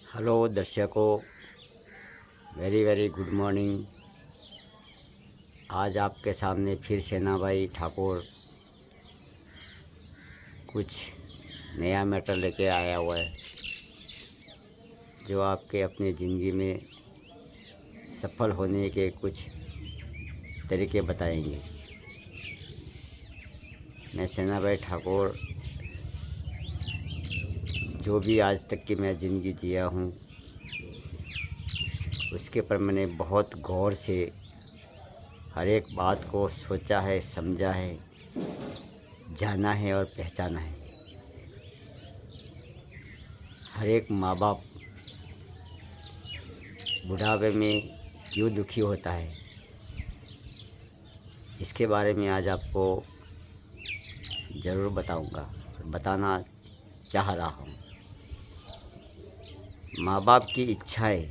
Hello दर्शकों, very very good morning. आज आपके सामने फिर सेना भाई ठाकुर कुछ नया मैटर लेके आया हुआ है जो आपके अपनी ज़िंदगी में सफल होने के कुछ तरीके बताएंगे। मैं सेना भाई ठाकुर जो भी आज तक की मैं ज़िंदगी जिया हूँ उसके पर मैंने बहुत गौर से हर एक बात को सोचा है, समझा है, जाना है और पहचाना है। हर एक माँ बाप बुढ़ापे में क्यों दुखी होता है, इसके बारे में आज आपको ज़रूर बताऊंगा, बताना चाह रहा हूँ। माँ बाप की इच्छाएं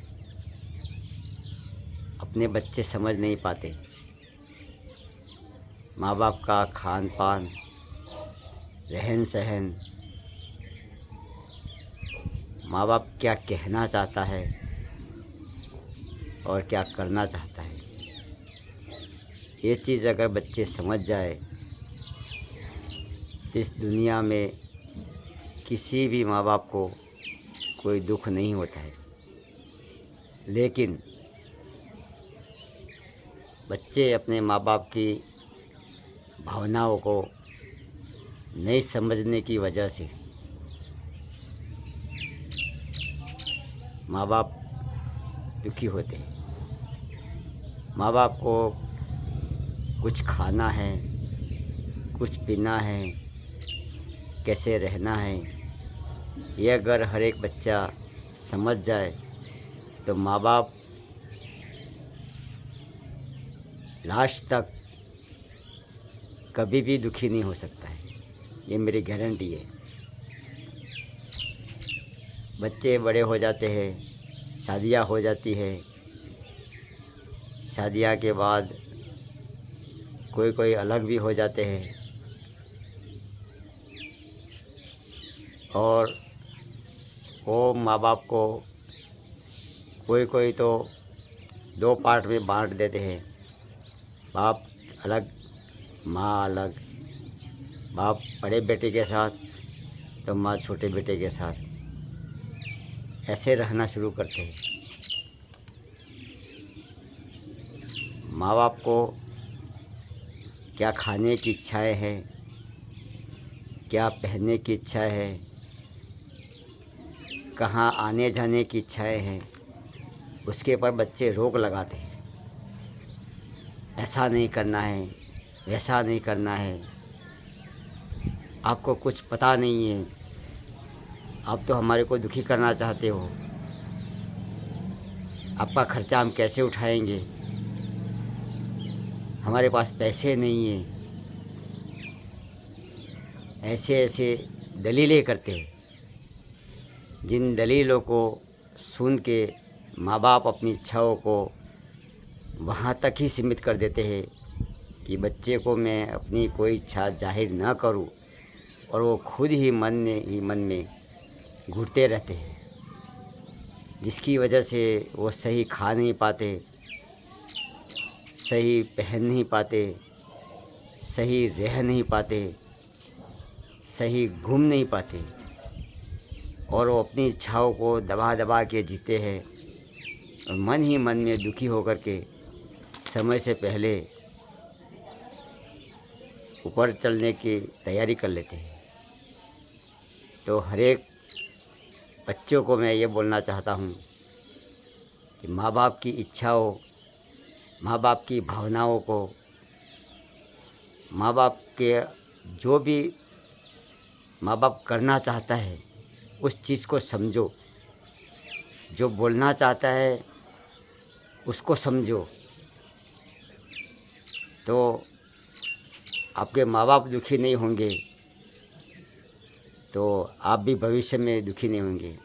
अपने बच्चे समझ नहीं पाते। माँ बाप का खान पान, रहन सहन, माँ बाप क्या कहना चाहता है और क्या करना चाहता है, ये चीज़ अगर बच्चे समझ जाए, इस दुनिया में किसी भी माँ बाप को कोई दुख नहीं होता है। लेकिन बच्चे अपने माँ बाप की भावनाओं को नहीं समझने की वजह से माँ बाप दुखी होते हैं। माँ बाप को कुछ खाना है, कुछ पीना है, कैसे रहना है, ये अगर हर एक बच्चा समझ जाए तो माँ बाप लास्ट तक कभी भी दुखी नहीं हो सकता है। ये मेरी गारंटी है। बच्चे बड़े हो जाते हैं, शादियाँ हो जाती है, शादियाँ के बाद कोई कोई अलग भी हो जाते हैं और वो माँ बाप को कोई कोई तो दो पार्ट में बांट देते हैं। बाप अलग, माँ अलग। बाप बड़े बेटे के साथ तो माँ छोटे बेटे के साथ, ऐसे रहना शुरू करते हैं। माँ बाप को क्या खाने की इच्छाएं है, क्या पहनने की इच्छाएं है, कहाँ आने जाने की इच्छाएं हैं, उसके पर बच्चे रोक लगाते हैं। ऐसा नहीं करना है, वैसा नहीं करना है, आपको कुछ पता नहीं है, आप तो हमारे को दुखी करना चाहते हो, आपका खर्चा हम कैसे उठाएंगे, हमारे पास पैसे नहीं हैं। ऐसे ऐसे दलीलें करते हैं, जिन दलीलों को सुन के माँ बाप अपनी इच्छाओं को वहाँ तक ही सीमित कर देते हैं कि बच्चे को मैं अपनी कोई इच्छा जाहिर न करूं, और वो खुद ही मन में घुटते रहते हैं, जिसकी वजह से वो सही खा नहीं पाते, सही पहन नहीं पाते, सही रह नहीं पाते, सही घूम नहीं पाते, और वो अपनी इच्छाओं को दबा दबा के जीते हैं और मन ही मन में दुखी होकर के समय से पहले ऊपर चलने की तैयारी कर लेते हैं। तो हर एक बच्चों को मैं ये बोलना चाहता हूँ कि माँ बाप की इच्छाओं, माँ बाप की भावनाओं को, माँ बाप के जो भी माँ बाप करना चाहता है उस चीज़ को समझो, जो बोलना चाहता है उसको समझो, तो आपके माँ बाप दुखी नहीं होंगे तो आप भी भविष्य में दुखी नहीं होंगे।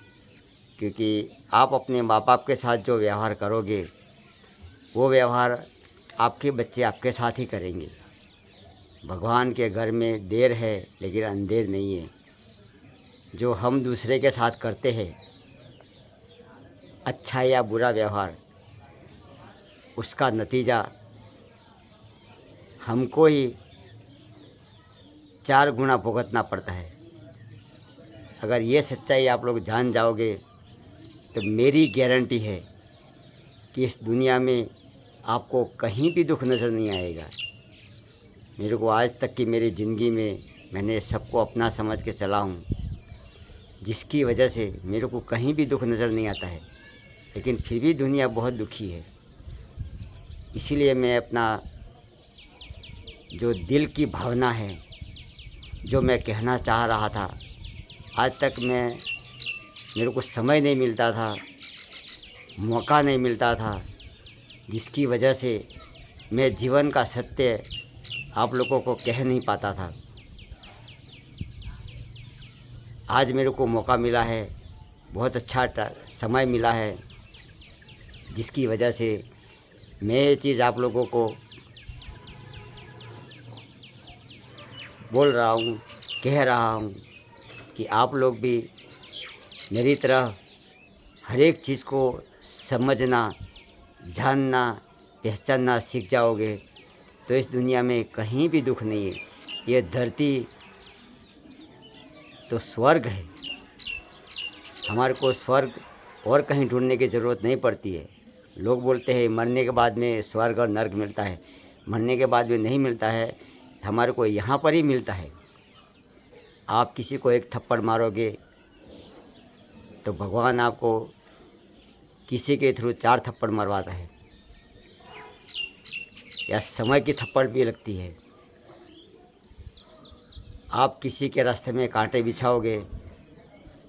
क्योंकि आप अपने माँ बाप के साथ जो व्यवहार करोगे वो व्यवहार आपके बच्चे आपके साथ ही करेंगे। भगवान के घर में देर है लेकिन अंधेर नहीं है। जो हम दूसरे के साथ करते हैं अच्छा या बुरा व्यवहार, उसका नतीजा हमको ही 4 गुना भुगतना पड़ता है। अगर ये सच्चाई आप लोग जान जाओगे तो मेरी गारंटी है कि इस दुनिया में आपको कहीं भी दुख नज़र नहीं आएगा। मेरे को आज तक की मेरी ज़िंदगी में मैंने सबको अपना समझ के चला हूँ, जिसकी वजह से मेरे को कहीं भी दुख नज़र नहीं आता है, लेकिन फिर भी दुनिया बहुत दुखी है। इसीलिए मैं अपना जो दिल की भावना है, जो मैं कहना चाह रहा था, आज तक मेरे को समय नहीं मिलता था, मौका नहीं मिलता था, जिसकी वजह से मैं जीवन का सत्य आप लोगों को कह नहीं पाता था। आज मेरे को मौका मिला है, बहुत अच्छा समय मिला है, जिसकी वजह से मैं ये चीज़ आप लोगों को बोल रहा हूँ, कह रहा हूँ कि आप लोग भी मेरी तरह हर एक चीज़ को समझना, जानना, पहचानना सीख जाओगे तो इस दुनिया में कहीं भी दुख नहीं है। ये धरती तो स्वर्ग है। हमारे को स्वर्ग और कहीं ढूंढने की ज़रूरत नहीं पड़ती है। लोग बोलते हैं मरने के बाद में स्वर्ग और नर्क मिलता है, मरने के बाद में नहीं मिलता है, हमारे को यहाँ पर ही मिलता है। आप किसी को एक थप्पड़ मारोगे तो भगवान आपको किसी के थ्रू 4 थप्पड़ मरवाता है, या समय की थप्पड़ भी लगती है। आप किसी के रास्ते में कांटे बिछाओगे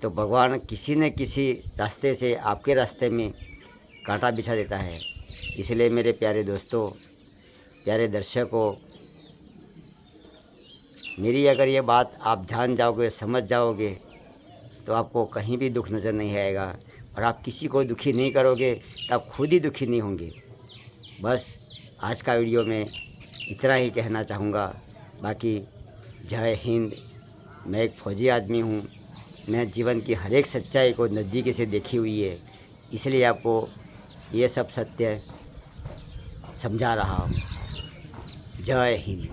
तो भगवान किसी न किसी रास्ते से आपके रास्ते में कांटा बिछा देता है। इसलिए मेरे प्यारे दोस्तों, प्यारे दर्शकों, मेरी अगर ये बात आप जान जाओगे, समझ जाओगे तो आपको कहीं भी दुख नज़र नहीं आएगा, और आप किसी को दुखी नहीं करोगे तो आप खुद ही दुखी नहीं होंगे। बस आज का वीडियो में इतना ही कहना चाहूँगा। बाकी जय हिंद। मैं एक फ़ौजी आदमी हूँ, मैं जीवन की हर एक सच्चाई को नज़दीकी से देखी हुई है, इसलिए आपको ये सब सत्य समझा रहा हूँ। जय हिंद।